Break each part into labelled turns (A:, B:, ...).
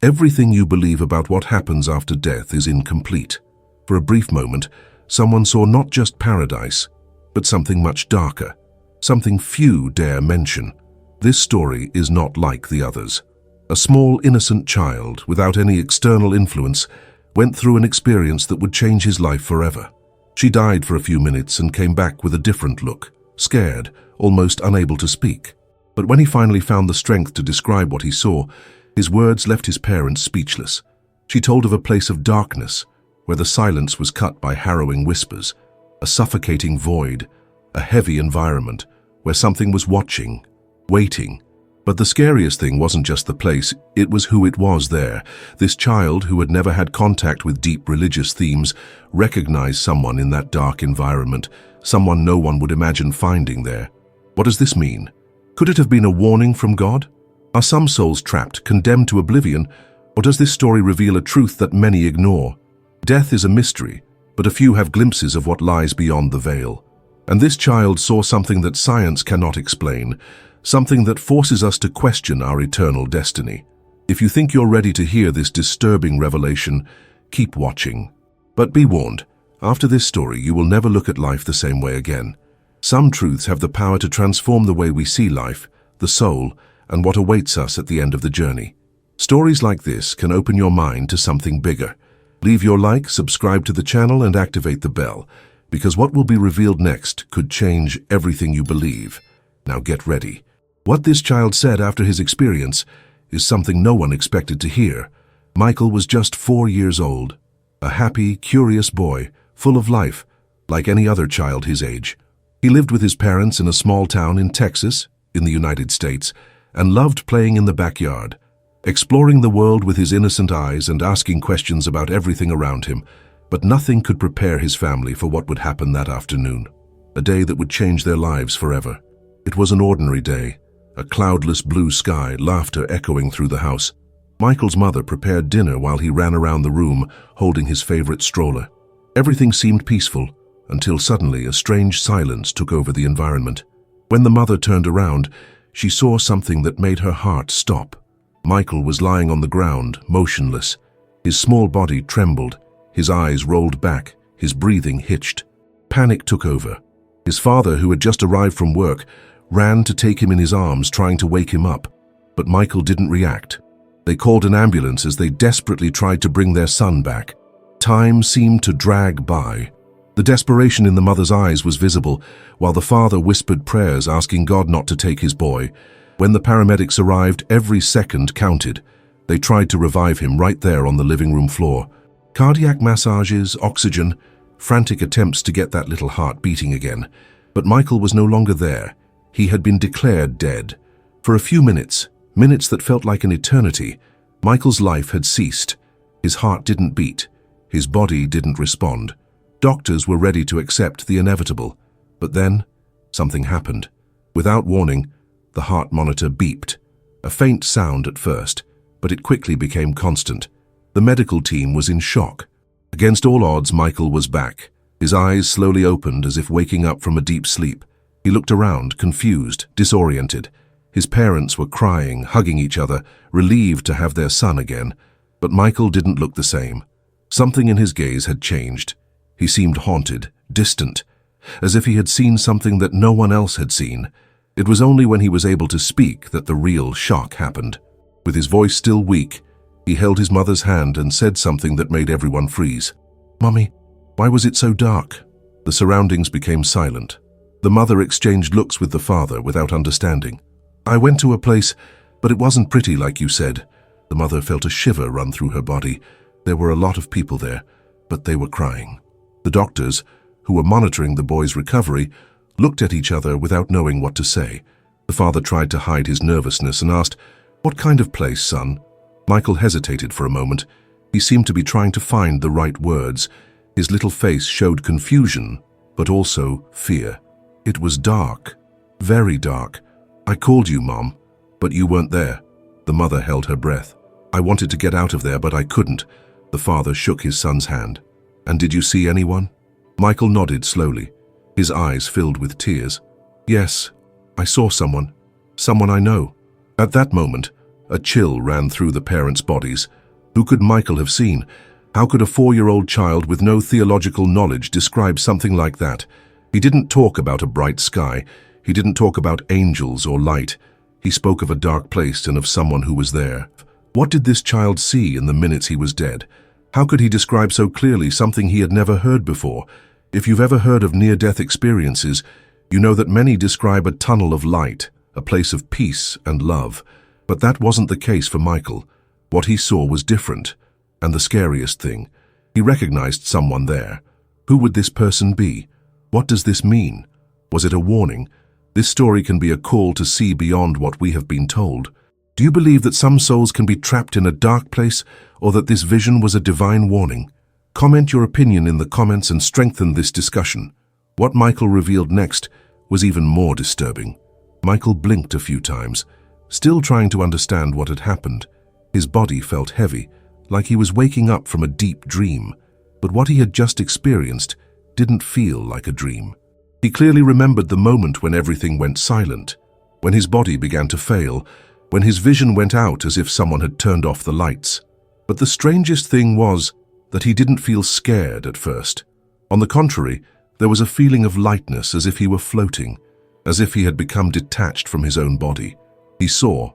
A: Everything you believe about what happens after death is incomplete. For a brief moment, someone saw not just paradise, but something much darker, something few dare mention. This story is not like the others. A small, innocent child, without any external influence, went through an experience that would change his life forever. She died for a few minutes and came back with a different look, scared, almost unable to speak. But when he finally found the strength to describe what he saw, his words left his parents speechless. She told of a place of darkness, where the silence was cut by harrowing whispers, a suffocating void, a heavy environment, where something was watching, waiting. But the scariest thing wasn't just the place, it was who it was there. This child, who had never had contact with deep religious themes, recognized someone in that dark environment, someone no one would imagine finding there. What does this mean? Could it have been a warning from God? Are some souls trapped, condemned to oblivion, or does this story reveal a truth that many ignore? Death is a mystery, but a few have glimpses of what lies beyond the veil. And this child saw something that science cannot explain, something that forces us to question our eternal destiny. If you think you're ready to hear this disturbing revelation, keep watching. But be warned, after this story you will never look at life the same way again. Some truths have the power to transform the way we see life, the soul, and what awaits us at the end of the journey. Stories like this can open your mind to something bigger. Leave your like, subscribe to the channel, and activate the bell, because what will be revealed next could change everything you believe. Now get ready. What this child said after his experience is something no one expected to hear. Michael was just 4 years old, a happy, curious boy, full of life, like any other child his age. He lived with his parents in a small town in Texas, in the United States, and loved playing in the backyard, exploring the world with his innocent eyes and asking questions about everything around him. But nothing could prepare his family for what would happen that afternoon, a day that would change their lives forever. It was an ordinary day, a cloudless blue sky, laughter echoing through the house. Michael's mother prepared dinner while he ran around the room holding his favorite stroller. Everything seemed peaceful, until suddenly a strange silence took over the environment. When the mother turned around, she saw something that made her heart stop. Michael was lying on the ground, motionless. His small body trembled, his eyes rolled back, his breathing hitched. Panic took over. His father, who had just arrived from work, ran to take him in his arms, trying to wake him up. But Michael didn't react. They called an ambulance as they desperately tried to bring their son back. Time seemed to drag by. The desperation in the mother's eyes was visible, while the father whispered prayers asking God not to take his boy. When the paramedics arrived, every second counted. They tried to revive him right there on the living room floor. Cardiac massages, oxygen, frantic attempts to get that little heart beating again. But Michael was no longer there. He had been declared dead. For a few minutes, minutes that felt like an eternity, Michael's life had ceased. His heart didn't beat. His body didn't respond. Doctors were ready to accept the inevitable. But then, something happened. Without warning, the heart monitor beeped. A faint sound at first, but it quickly became constant. The medical team was in shock. Against all odds, Michael was back. His eyes slowly opened as if waking up from a deep sleep. He looked around, confused, disoriented. His parents were crying, hugging each other, relieved to have their son again. But Michael didn't look the same. Something in his gaze had changed. He seemed haunted, distant, as if he had seen something that no one else had seen. It was only when he was able to speak that the real shock happened. With his voice still weak, he held his mother's hand and said something that made everyone freeze. "Mommy, why was it so dark?" The surroundings became silent. The mother exchanged looks with the father without understanding. "I went to a place, but it wasn't pretty like you said." The mother felt a shiver run through her body. There were a lot of people there, but they were crying. The doctors, who were monitoring the boy's recovery, looked at each other without knowing what to say. The father tried to hide his nervousness and asked, "What kind of place, son?" Michael hesitated for a moment. He seemed to be trying to find the right words. His little face showed confusion, but also fear. "It was dark, very dark. I called you, Mom, but you weren't there." The mother held her breath. "I wanted to get out of there, but I couldn't." The father shook his son's hand. "And did you see anyone?" Michael nodded slowly, his eyes filled with tears. "Yes, I saw someone I know." At that moment, A chill ran through the parents' bodies. Who could Michael have seen? How could a 4-year-old child with no theological knowledge describe something like that? He didn't talk about a bright sky. He didn't talk about angels or light. He spoke of a dark place and of someone who was there. What did this child see in the minutes he was dead? How could he describe so clearly something he had never heard before? If you've ever heard of near-death experiences, you know that many describe a tunnel of light, a place of peace and love. But that wasn't the case for Michael. What he saw was different. And the scariest thing, he recognized someone there. Who would this person be? What does this mean? Was it a warning? This story can be a call to see beyond what we have been told. Do you believe that some souls can be trapped in a dark place, or that this vision was a divine warning? Comment your opinion in the comments and strengthen this discussion. What Michael revealed next was even more disturbing. Michael blinked a few times, still trying to understand what had happened. His body felt heavy, like he was waking up from a deep dream. But what he had just experienced didn't feel like a dream. He clearly remembered the moment when everything went silent, when his body began to fail, when his vision went out as if someone had turned off the lights. But the strangest thing was that he didn't feel scared at first. On the contrary, there was a feeling of lightness, as if he were floating, as if he had become detached from his own body. He saw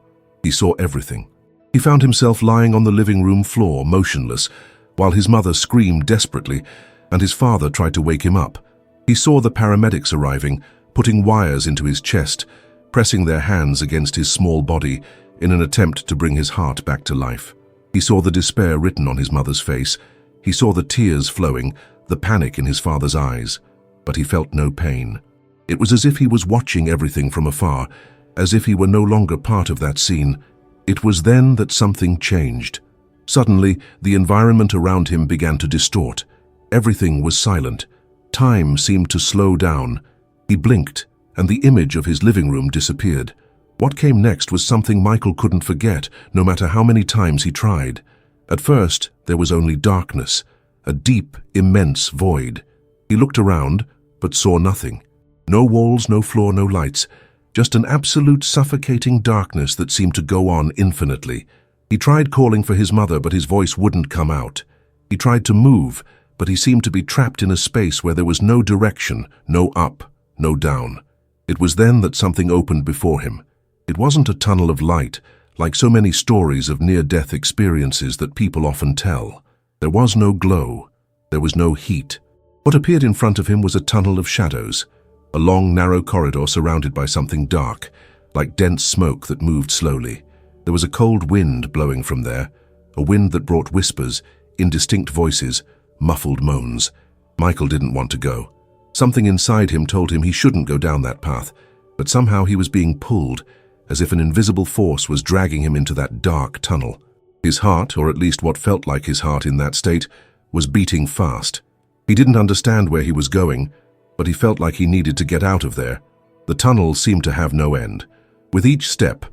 A: everything. He found himself lying on the living room floor, motionless, while his mother screamed desperately and his father tried to wake him up. He saw the paramedics arriving, putting wires into his chest, pressing their hands against his small body in an attempt to bring his heart back to life. He saw the despair written on his mother's face. He saw the tears flowing, the panic in his father's eyes, but he felt no pain. It was as if he was watching everything from afar, as if he were no longer part of that scene. It was then that something changed. Suddenly, the environment around him began to distort. Everything was silent. Time seemed to slow down. He blinked, and the image of his living room disappeared. What came next was something Michael couldn't forget, no matter how many times he tried. At first, there was only darkness, a deep, immense void. He looked around, but saw nothing. No walls, no floor, no lights. Just an absolute suffocating darkness that seemed to go on infinitely. He tried calling for his mother, but his voice wouldn't come out. He tried to move, but he seemed to be trapped in a space where there was no direction, no up, no down. It was then that something opened before him. It wasn't a tunnel of light, like so many stories of near-death experiences that people often tell. There was no glow. There was no heat. What appeared in front of him was a tunnel of shadows, a long, narrow corridor surrounded by something dark, like dense smoke that moved slowly. There was a cold wind blowing from there, a wind that brought whispers, indistinct voices, muffled moans. Michael didn't want to go. Something inside him told him he shouldn't go down that path, but somehow he was being pulled, as if an invisible force was dragging him into that dark tunnel. His heart, or at least what felt like his heart in that state, was beating fast. He didn't understand where he was going, but he felt like he needed to get out of there. The tunnel seemed to have no end. With each step,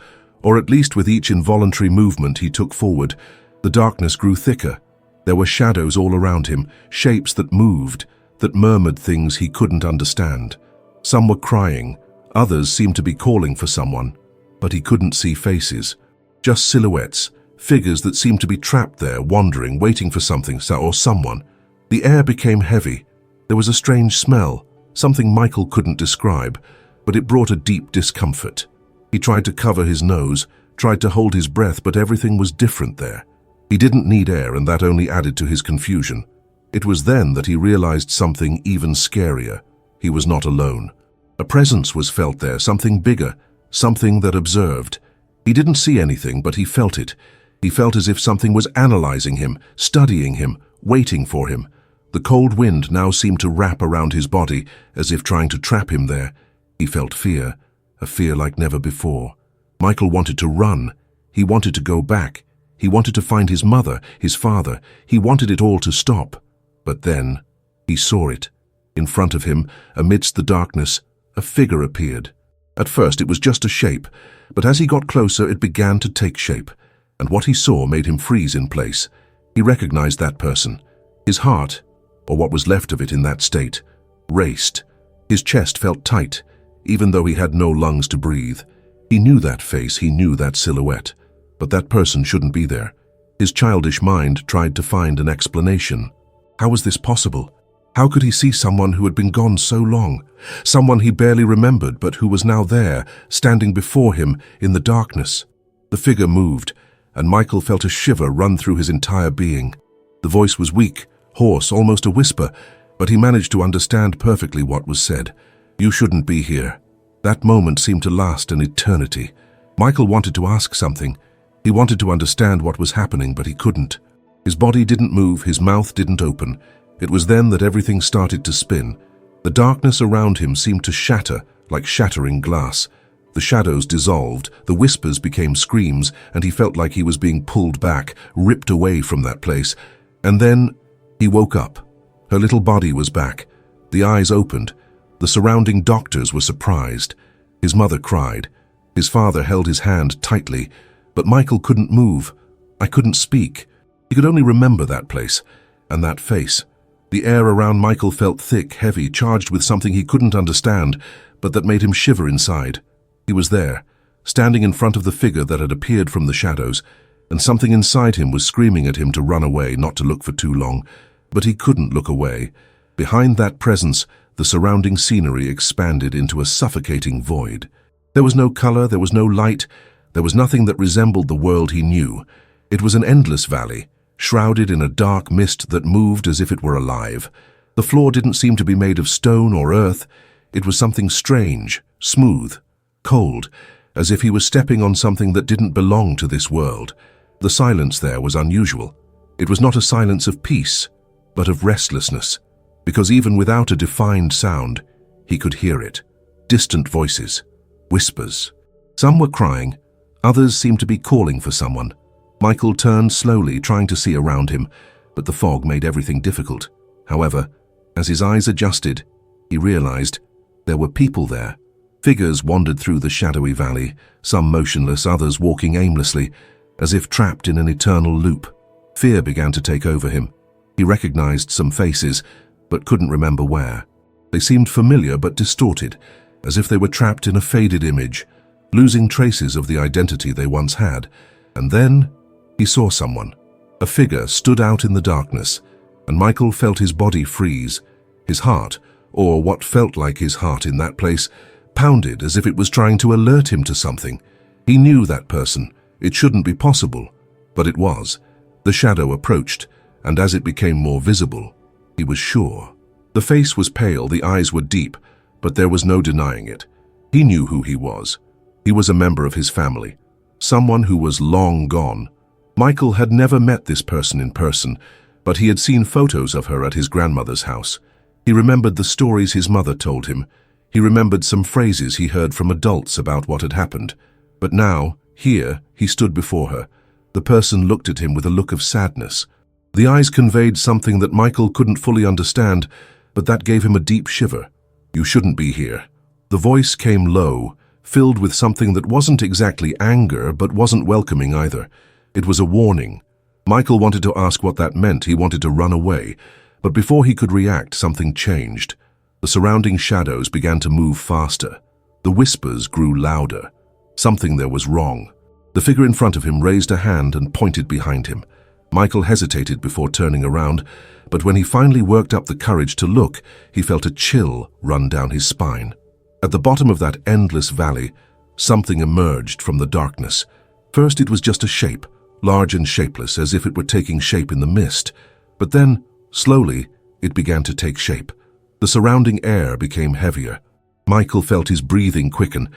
A: or at least with each involuntary movement he took forward, the darkness grew thicker. There were shadows all around him, shapes that moved, that murmured things he couldn't understand. Some were crying, others seemed to be calling for someone, but he couldn't see faces. Just silhouettes, figures that seemed to be trapped there, wandering, waiting for something or someone. The air became heavy. There was a strange smell, something Michael couldn't describe, but it brought a deep discomfort. He tried to cover his nose, tried to hold his breath, but everything was different there. He didn't need air, and that only added to his confusion. It was then that he realized something even scarier. He was not alone. A presence was felt there, something bigger, something that observed. He didn't see anything, but he felt it. He felt as if something was analyzing him, studying him, waiting for him. The cold wind now seemed to wrap around his body, as if trying to trap him there. He felt fear, a fear like never before. Michael wanted to run. He wanted to go back. He wanted to find his mother, his father. He wanted it all to stop. But then, he saw it. In front of him, amidst the darkness, a figure appeared. At first it was just a shape, but as he got closer it began to take shape, and what he saw made him freeze in place. He recognized that person. His heart, or what was left of it in that state, raced. His chest felt tight, even though he had no lungs to breathe. He knew that face, he knew that silhouette. But that person shouldn't be there. His childish mind tried to find an explanation. How was this possible? How could he see someone who had been gone so long? Someone he barely remembered, but who was now there, standing before him in the darkness. The figure moved, and Michael felt a shiver run through his entire being. The voice was weak, hoarse, almost a whisper, but he managed to understand perfectly what was said. "You shouldn't be here." That moment seemed to last an eternity. Michael wanted to ask something. He wanted to understand what was happening, but he couldn't. His body didn't move, his mouth didn't open. It was then that everything started to spin. The darkness around him seemed to shatter, like shattering glass. The shadows dissolved, the whispers became screams, and he felt like he was being pulled back, ripped away from that place. And then he woke up. Her little body was back. The eyes opened. The surrounding doctors were surprised. His mother cried. His father held his hand tightly, but Michael couldn't move. I couldn't speak. He could only remember that place, and that face. The air around Michael felt thick, heavy, charged with something he couldn't understand, but that made him shiver inside. He was there, standing in front of the figure that had appeared from the shadows, and something inside him was screaming at him to run away, not to look for too long. But he couldn't look away. Behind that presence, the surrounding scenery expanded into a suffocating void. There was no color, there was no light, there was nothing that resembled the world he knew. It was an endless valley, shrouded in a dark mist that moved as if it were alive. The floor didn't seem to be made of stone or earth. It was something strange, smooth, cold, as if he was stepping on something that didn't belong to this world. The silence there was unusual. It was not a silence of peace, but of restlessness, because even without a defined sound, he could hear it. Distant voices, whispers. Some were crying, others seemed to be calling for someone. Michael turned slowly, trying to see around him, but the fog made everything difficult. However, as his eyes adjusted, he realized there were people there. Figures wandered through the shadowy valley, some motionless, others walking aimlessly, as if trapped in an eternal loop. Fear began to take over him. He recognized some faces, but couldn't remember where. They seemed familiar but distorted, as if they were trapped in a faded image, losing traces of the identity they once had. And then he saw someone. A figure stood out in the darkness, and Michael felt his body freeze. His heart, or what felt like his heart in that place, pounded as if it was trying to alert him to something. He knew that person. It shouldn't be possible, but it was. The shadow approached, and as it became more visible, he was sure. The face was pale, the eyes were deep, but there was no denying it. He knew who he was. He was a member of his family, someone who was long gone. Michael had never met this person in person, but he had seen photos of her at his grandmother's house. He remembered the stories his mother told him. He remembered some phrases he heard from adults about what had happened. But now, here, he stood before her. The person looked at him with a look of sadness. The eyes conveyed something that Michael couldn't fully understand, but that gave him a deep shiver. "You shouldn't be here." The voice came low, filled with something that wasn't exactly anger, but wasn't welcoming either. It was a warning. Michael wanted to ask what that meant. He wanted to run away. But before he could react, something changed. The surrounding shadows began to move faster. The whispers grew louder. Something there was wrong. The figure in front of him raised a hand and pointed behind him. Michael hesitated before turning around, but when he finally worked up the courage to look, he felt a chill run down his spine. At the bottom of that endless valley, something emerged from the darkness. First it was just a shape, large and shapeless, as if it were taking shape in the mist. But then, slowly, it began to take shape. The surrounding air became heavier. Michael felt his breathing quicken,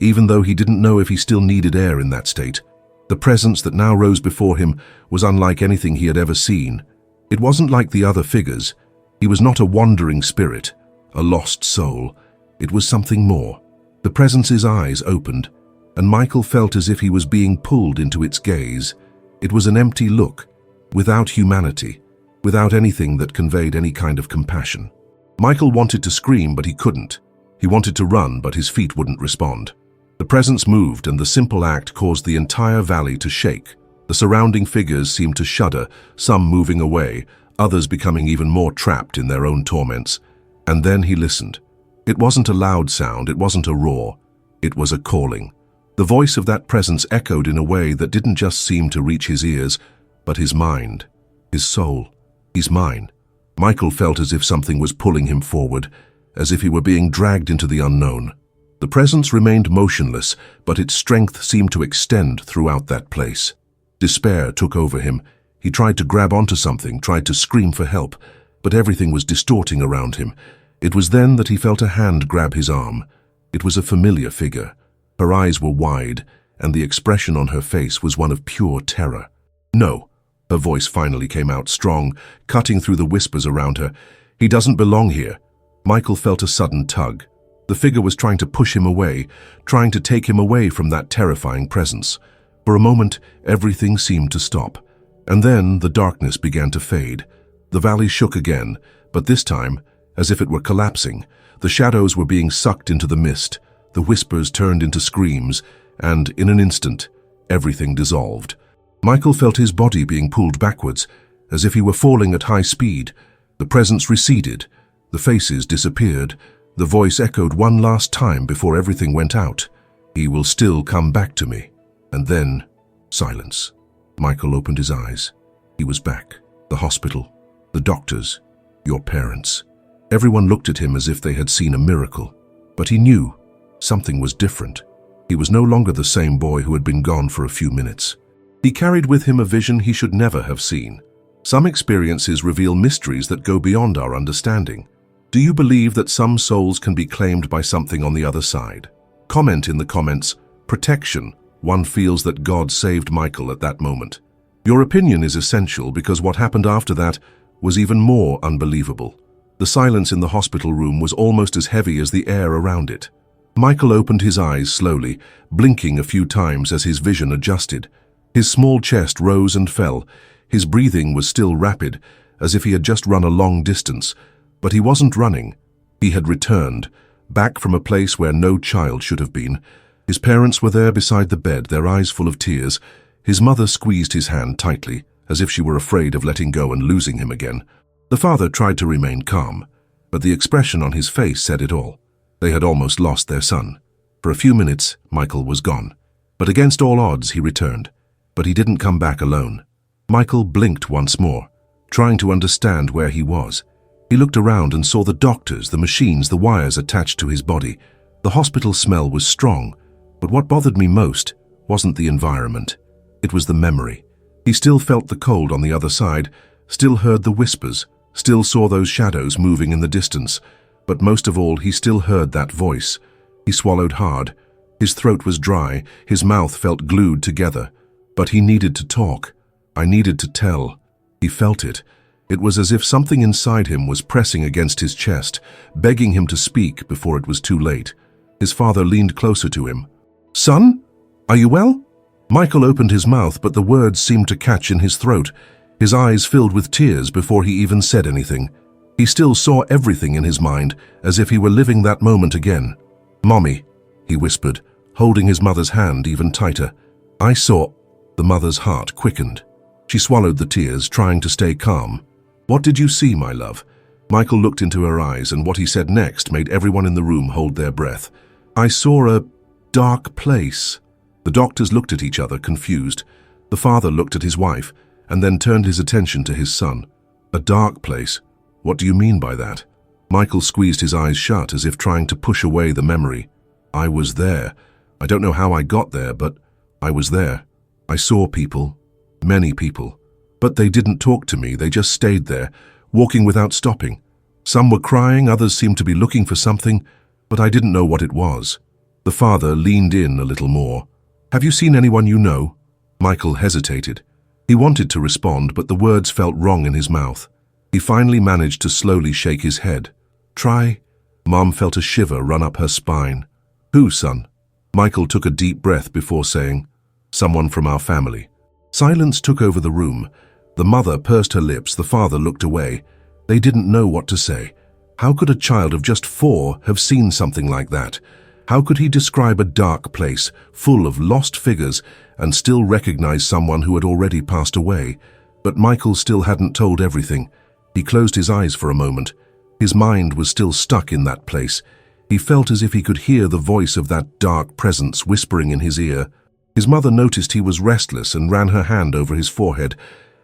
A: even though he didn't know if he still needed air in that state. The presence that now rose before him was unlike anything he had ever seen. It wasn't like the other figures. He was not a wandering spirit, a lost soul. It was something more. The presence's eyes opened, and Michael felt as if he was being pulled into its gaze. It was an empty look, without humanity, without anything that conveyed any kind of compassion. Michael wanted to scream, but he couldn't. He wanted to run, but his feet wouldn't respond. The presence moved, and the simple act caused the entire valley to shake. The surrounding figures seemed to shudder, some moving away, others becoming even more trapped in their own torments. And then he listened. It wasn't a loud sound, it wasn't a roar. It was a calling. The voice of that presence echoed in a way that didn't just seem to reach his ears, but his mind, his soul. He's mine. Michael felt as if something was pulling him forward, as if he were being dragged into the unknown. The presence remained motionless, but its strength seemed to extend throughout that place. Despair took over him. He tried to grab onto something, tried to scream for help, but everything was distorting around him. It was then that he felt a hand grab his arm. It was a familiar figure. Her eyes were wide, and the expression on her face was one of pure terror. "No." Her voice finally came out strong, cutting through the whispers around her. "He doesn't belong here." Michael felt a sudden tug. The figure was trying to push him away, trying to take him away from that terrifying presence. For a moment, everything seemed to stop. And then the darkness began to fade. The valley shook again, but this time, as if it were collapsing, the shadows were being sucked into the mist. The whispers turned into screams, and in an instant, everything dissolved. Michael felt his body being pulled backwards, as if he were falling at high speed. The presence receded. The faces disappeared. The voice echoed one last time before everything went out. "He will still come back to me." And then, silence. Michael opened his eyes. He was back. The hospital, the doctors, your parents. Everyone looked at him as if they had seen a miracle. But he knew something was different. He was no longer the same boy who had been gone for a few minutes. He carried with him a vision he should never have seen. Some experiences reveal mysteries that go beyond our understanding. Do you believe that some souls can be claimed by something on the other side? Comment in the comments, "Protection." One feels that God saved Michael at that moment. Your opinion is essential because what happened after that was even more unbelievable. The silence in the hospital room was almost as heavy as the air around it. Michael opened his eyes slowly, blinking a few times as his vision adjusted. His small chest rose and fell. His breathing was still rapid, as if he had just run a long distance. But he wasn't running. He had returned, back from a place where no child should have been. His parents were there beside the bed, their eyes full of tears. His mother squeezed his hand tightly, as if she were afraid of letting go and losing him again. The father tried to remain calm, but the expression on his face said it all. They had almost lost their son. For a few minutes, Michael was gone. But against all odds, he returned. But he didn't come back alone. Michael blinked once more, trying to understand where he was. He looked around and saw the doctors, the machines, the wires attached to his body. The hospital smell was strong, but what bothered me most wasn't the environment. It was the memory. He still felt the cold on the other side, still heard the whispers, still saw those shadows moving in the distance. But most of all, he still heard that voice. He swallowed hard. His throat was dry, his mouth felt glued together. But he needed to talk. I needed to tell. He felt it. It was as if something inside him was pressing against his chest, begging him to speak before it was too late. His father leaned closer to him. "Son, are you well?" Michael opened his mouth, but the words seemed to catch in his throat. His eyes filled with tears before he even said anything. He still saw everything in his mind, as if he were living that moment again. "Mommy," he whispered, holding his mother's hand even tighter. "I saw—" The mother's heart quickened. She swallowed the tears, trying to stay calm. "What did you see, my love?" Michael looked into her eyes, and what he said next made everyone in the room hold their breath. "I saw a dark place." The doctors looked at each other, confused. The father looked at his wife, and then turned his attention to his son. "A dark place? What do you mean by that?" Michael squeezed his eyes shut, as if trying to push away the memory. "I was there. I don't know how I got there, but I was there. I saw people, many people. But they didn't talk to me, they just stayed there, walking without stopping. Some were crying, others seemed to be looking for something, but I didn't know what it was." The father leaned in a little more. "Have you seen anyone you know?" Michael hesitated. He wanted to respond, but the words felt wrong in his mouth. He finally managed to slowly shake his head. "Try." Mom felt a shiver run up her spine. "Who, son?" Michael took a deep breath before saying, "Someone from our family." Silence took over the room. The mother pursed her lips, the father looked away. They didn't know what to say. How could a child of just 4 have seen something like that? How could he describe a dark place, full of lost figures, and still recognize someone who had already passed away? But Michael still hadn't told everything. He closed his eyes for a moment. His mind was still stuck in that place. He felt as if he could hear the voice of that dark presence whispering in his ear. His mother noticed he was restless and ran her hand over his forehead.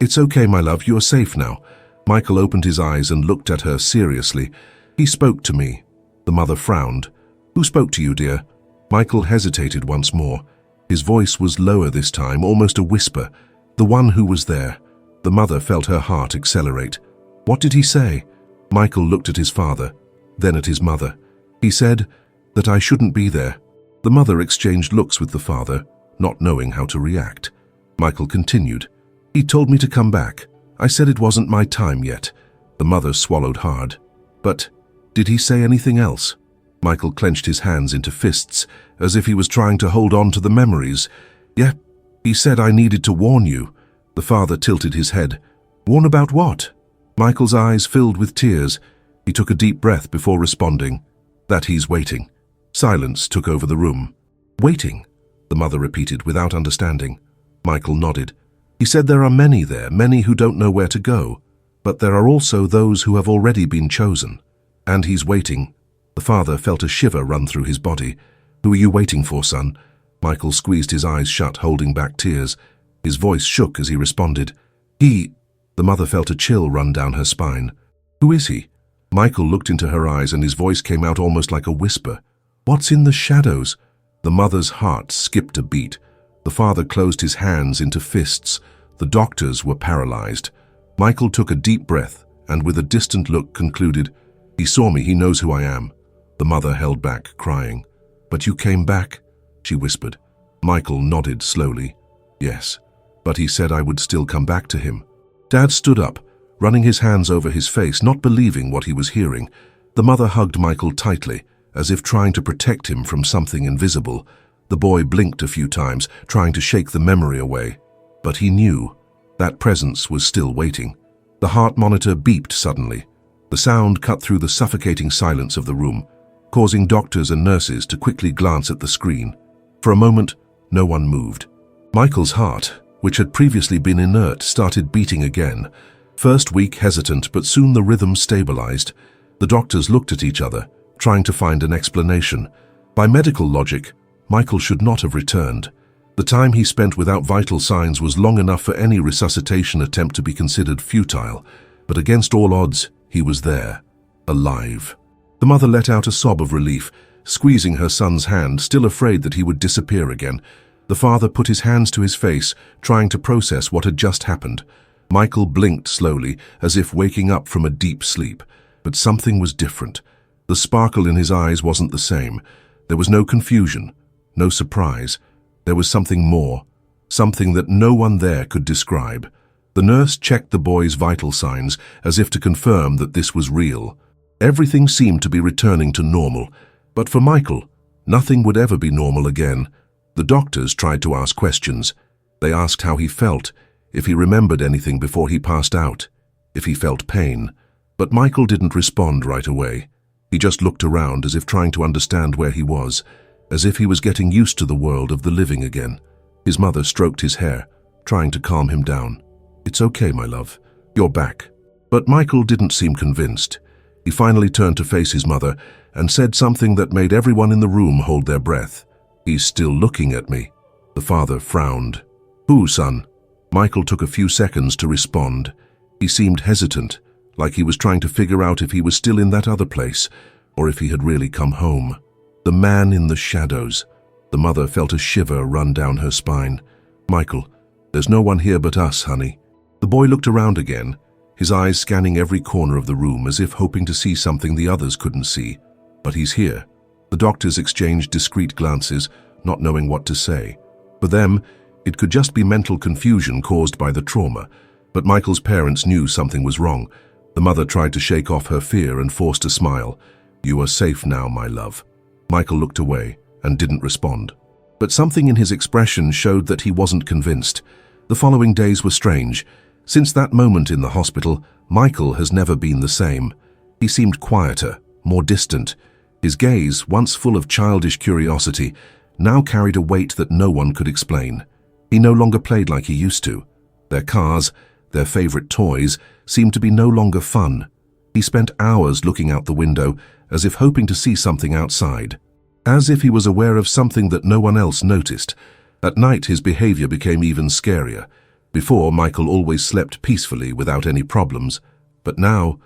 A: "It's okay, my love, you are safe now." Michael opened his eyes and looked at her seriously. "He spoke to me." The mother frowned. "Who spoke to you, dear?" Michael hesitated once more. His voice was lower this time, almost a whisper. "The one who was there." The mother felt her heart accelerate. "What did he say?" Michael looked at his father, then at his mother. "He said that I shouldn't be there." The mother exchanged looks with the father, not knowing how to react. Michael continued. "He told me to come back. I said it wasn't my time yet." The mother swallowed hard. "But did he say anything else?" Michael clenched his hands into fists, as if he was trying to hold on to the memories. "Yeah, he said I needed to warn you." The father tilted his head. "Warn about what?" Michael's eyes filled with tears. He took a deep breath before responding. "That he's waiting." Silence took over the room. "Waiting?" the mother repeated without understanding. Michael nodded. "He said there are many there, many who don't know where to go. But there are also those who have already been chosen. And he's waiting." The father felt a shiver run through his body. "Who are you waiting for, son?" Michael squeezed his eyes shut, holding back tears. His voice shook as he responded. "He—" The mother felt a chill run down her spine. "Who is he?" Michael looked into her eyes and his voice came out almost like a whisper. "What's in the shadows?" The mother's heart skipped a beat. The father closed his hands into fists. The doctors were paralyzed. Michael took a deep breath and with a distant look concluded, "He saw me, he knows who I am." The mother held back, crying. "But you came back?" she whispered. Michael nodded slowly. "Yes, but he said I would still come back to him." Dad stood up, running his hands over his face, not believing what he was hearing. The mother hugged Michael tightly, as if trying to protect him from something invisible. The boy blinked a few times, trying to shake the memory away. But he knew that presence was still waiting. The heart monitor beeped suddenly. The sound cut through the suffocating silence of the room, causing doctors and nurses to quickly glance at the screen. For a moment, no one moved. Michael's heart, which had previously been inert, started beating again. First weak, hesitant, but soon the rhythm stabilized. The doctors looked at each other, trying to find an explanation. By medical logic, Michael should not have returned. The time he spent without vital signs was long enough for any resuscitation attempt to be considered futile. But against all odds, he was there, alive. The mother let out a sob of relief, squeezing her son's hand, still afraid that he would disappear again. The father put his hands to his face, trying to process what had just happened. Michael blinked slowly, as if waking up from a deep sleep. But something was different. The sparkle in his eyes wasn't the same. There was no confusion, no surprise. There was something more, something that no one there could describe. The nurse checked the boy's vital signs, as if to confirm that this was real. Everything seemed to be returning to normal. But for Michael, nothing would ever be normal again. The doctors tried to ask questions. They asked how he felt, if he remembered anything before he passed out, if he felt pain. But Michael didn't respond right away. He just looked around as if trying to understand where he was, as if he was getting used to the world of the living again. His mother stroked his hair, trying to calm him down. "It's okay, my love. You're back." But Michael didn't seem convinced. He finally turned to face his mother and said something that made everyone in the room hold their breath. "He's still looking at me." The father frowned. "Who, son?" Michael took a few seconds to respond. He seemed hesitant, like he was trying to figure out if he was still in that other place, or if he had really come home. "The man in the shadows." The mother felt a shiver run down her spine. "Michael, there's no one here but us, honey." The boy looked around again, his eyes scanning every corner of the room as if hoping to see something the others couldn't see. "But he's here." The doctors exchanged discreet glances, not knowing what to say. For them, it could just be mental confusion caused by the trauma. But Michael's parents knew something was wrong. The mother tried to shake off her fear and forced a smile. "You are safe now, my love." Michael looked away and didn't respond. But something in his expression showed that he wasn't convinced. The following days were strange. Since that moment in the hospital, Michael has never been the same. He seemed quieter, more distant. His gaze, once full of childish curiosity, now carried a weight that no one could explain. He no longer played like he used to. Their cars, their favorite toys, seemed to be no longer fun. He spent hours looking out the window, as if hoping to see something outside. As if he was aware of something that no one else noticed. At night his behavior became even scarier. Before, Michael always slept peacefully without any problems. But now,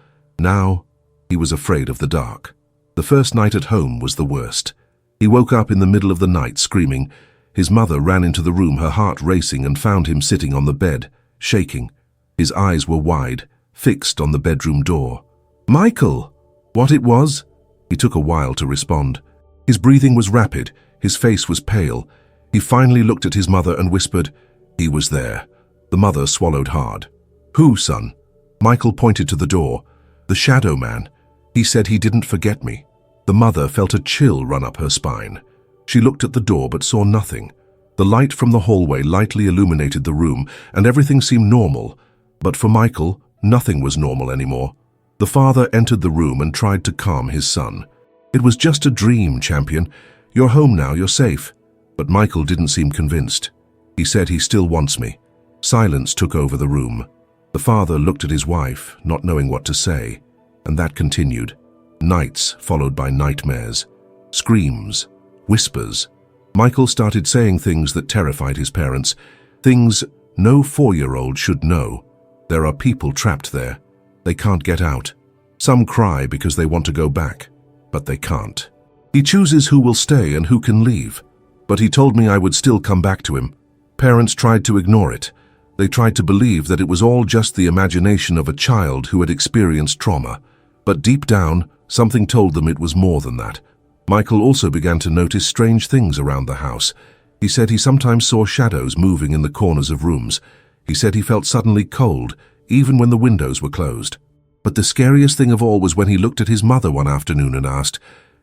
A: he was afraid of the dark. The first night at home was the worst. He woke up in the middle of the night screaming. His mother ran into the room, her heart racing, and found him sitting on the bed, shaking. His eyes were wide, fixed on the bedroom door. "Michael!" What it was? He took a while to respond. His breathing was rapid, his face was pale. He finally looked at his mother and whispered, "He was there." The mother swallowed hard. "Who, son?" Michael pointed to the door. "The shadow man. He said he didn't forget me." The mother felt a chill run up her spine. She looked at the door but saw nothing. The light from the hallway lightly illuminated the room, and everything seemed normal. But for Michael, nothing was normal anymore. The father entered the room and tried to calm his son. "It was just a dream, champion. You're home now, you're safe." But Michael didn't seem convinced. He said, "He still wants me." Silence took over the room. The father looked at his wife, not knowing what to say, and that continued. Nights followed by nightmares, screams, whispers. Michael started saying things that terrified his parents, things no 4-year-old should know. There are people trapped there. They can't get out. Some cry because they want to go back, but they can't. He chooses who will stay and who can leave. But he told me I would still come back to him. Parents tried to ignore it. They tried to believe that it was all just the imagination of a child who had experienced trauma. But deep down, something told them it was more than that. Michael also began to notice strange things around the house. He said he sometimes saw shadows moving in the corners of rooms. He said he felt suddenly cold, even when the windows were closed. But the scariest thing of all was when he looked at his mother one afternoon and asked,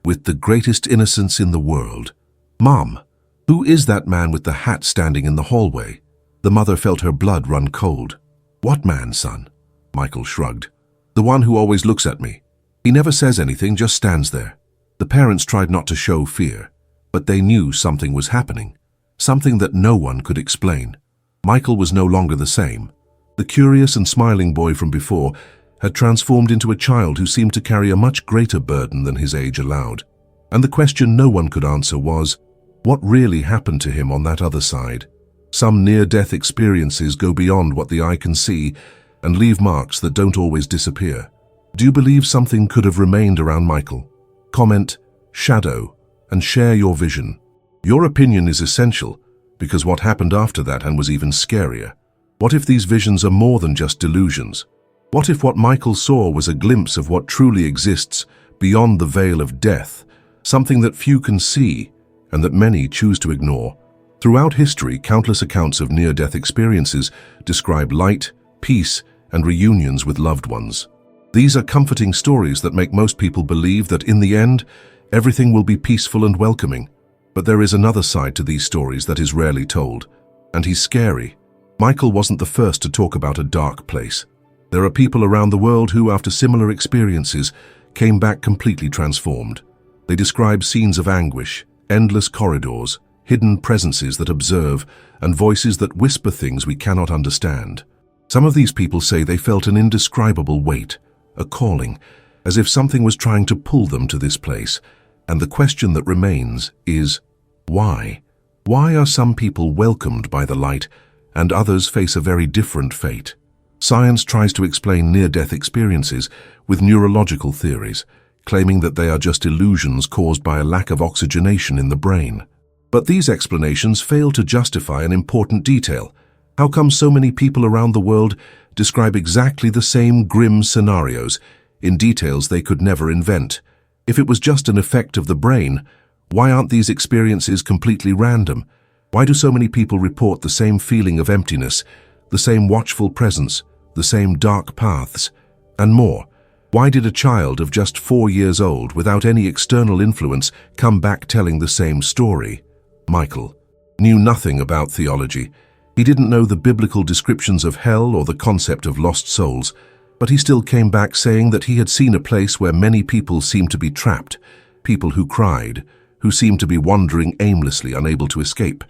A: with the greatest innocence in the world, "Mom, who is that man with the hat standing in the hallway?" The mother felt her blood run cold. "What man, son?" Michael shrugged. "The one who always looks at me. He never says anything, just stands there." The parents tried not to show fear, but they knew something was happening, something that no one could explain. Michael was no longer the same. The curious and smiling boy from before had transformed into a child who seemed to carry a much greater burden than his age allowed. And the question no one could answer was, what really happened to him on that other side? Some near-death experiences go beyond what the eye can see and leave marks that don't always disappear. Do you believe something could have remained around Michael? Comment, shadow, and share your vision. Your opinion is essential, because what happened after that and was even scarier. What if these visions are more than just delusions? What if what Michael saw was a glimpse of what truly exists beyond the veil of death, something that few can see and that many choose to ignore? Throughout history, countless accounts of near-death experiences describe light, peace, and reunions with loved ones. These are comforting stories that make most people believe that in the end, everything will be peaceful and welcoming. But there is another side to these stories that is rarely told, and he's scary. Michael wasn't the first to talk about a dark place. There are people around the world who, after similar experiences, came back completely transformed. They describe scenes of anguish, endless corridors, hidden presences that observe, and voices that whisper things we cannot understand. Some of these people say they felt an indescribable weight, a calling, as if something was trying to pull them to this place. And the question that remains is, why? Why are some people welcomed by the light and others face a very different fate? Science tries to explain near-death experiences with neurological theories, claiming that they are just illusions caused by a lack of oxygenation in the brain. But these explanations fail to justify an important detail. How come so many people around the world describe exactly the same grim scenarios in details they could never invent? If it was just an effect of the brain, why aren't these experiences completely random? Why do so many people report the same feeling of emptiness, the same watchful presence, the same dark paths, and more? Why did a child of just 4 years old, without any external influence, come back telling the same story? Michael knew nothing about theology. He didn't know the biblical descriptions of hell or the concept of lost souls, but he still came back saying that he had seen a place where many people seemed to be trapped, people who cried, who seemed to be wandering aimlessly, unable to escape,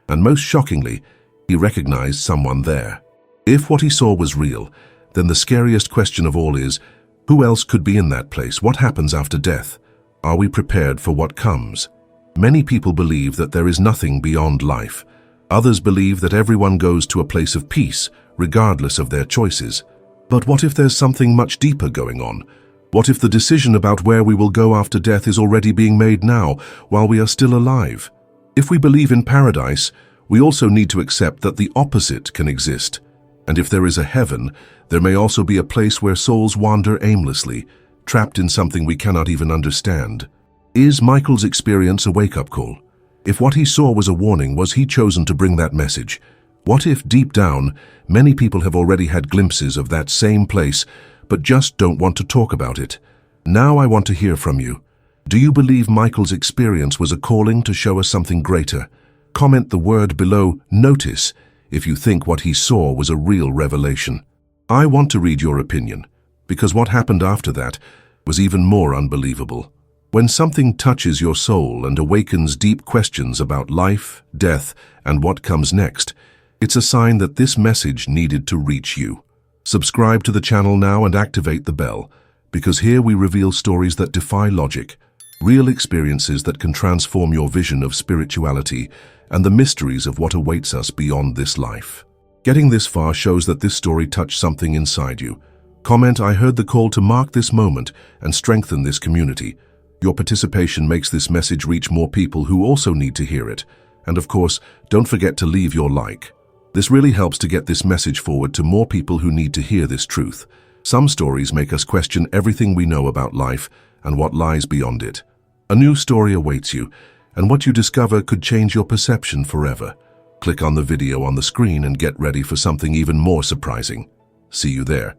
A: and most shockingly, he recognized someone there. If what he saw was real, then the scariest question of all is, Who else could be in that place? What happens after death? Are we prepared for what comes? Many people believe that there is nothing beyond life. Others believe that everyone goes to a place of peace, regardless of their choices. But what if there's something much deeper going on? What if the decision about where we will go after death is already being made now, while we are still alive? If we believe in paradise, we also need to accept that the opposite can exist. And if there is a heaven, there may also be a place where souls wander aimlessly, trapped in something we cannot even understand. Is Michael's experience a wake-up call? If what he saw was a warning, was he chosen to bring that message? What if, deep down, many people have already had glimpses of that same place, but just don't want to talk about it? Now I want to hear from you. Do you believe Michael's experience was a calling to show us something greater? Comment the word below, "Notice," if you think what he saw was a real revelation. I want to read your opinion, because what happened after that was even more unbelievable. When something touches your soul and awakens deep questions about life, death, and what comes next, it's a sign that this message needed to reach you. Subscribe to the channel now and activate the bell, because here we reveal stories that defy logic, real experiences that can transform your vision of spirituality, and the mysteries of what awaits us beyond this life. Getting this far shows that this story touched something inside you. Comment, "I heard the call" to mark this moment and strengthen this community. Your participation makes this message reach more people who also need to hear it. And of course, don't forget to leave your like. This really helps to get this message forward to more people who need to hear this truth. Some stories make us question everything we know about life and what lies beyond it. A new story awaits you, and what you discover could change your perception forever. Click on the video on the screen and get ready for something even more surprising. See you there.